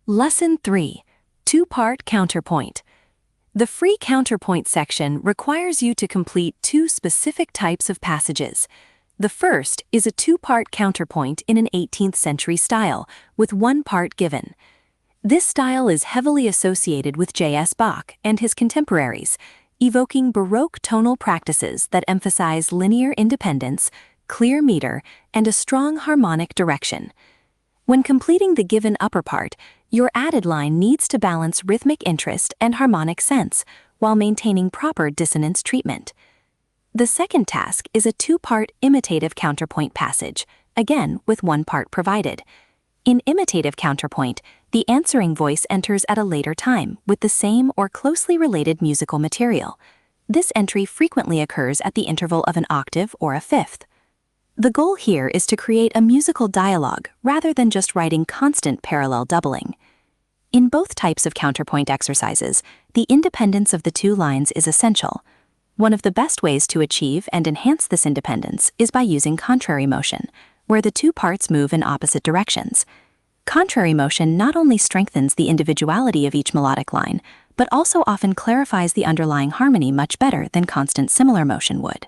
Lesson 3. Two-part counterpoint. The free counterpoint section requires you to complete two specific types of passages. The first is a two-part counterpoint in an 18th century style, with one part given. This style is heavily associated with J.S. Bach and his contemporaries, evoking Baroque tonal practices that emphasize linear independence, clear meter, and a strong harmonic direction. When completing the given upper part, your added line needs to balance rhythmic interest and harmonic sense while maintaining proper dissonance treatment. The second task is a two-part imitative counterpoint passage, again with one part provided. In imitative counterpoint, the answering voice enters at a later time with the same or closely related musical material. This entry frequently occurs at the interval of an octave or a fifth. The goal here is to create a musical dialogue rather than just writing constant parallel doubling. In both types of counterpoint exercises, the independence of the two lines is essential. One of the best ways to achieve and enhance this independence is by using contrary motion, where the two parts move in opposite directions. Contrary motion not only strengthens the individuality of each melodic line, but also often clarifies the underlying harmony much better than constant similar motion would.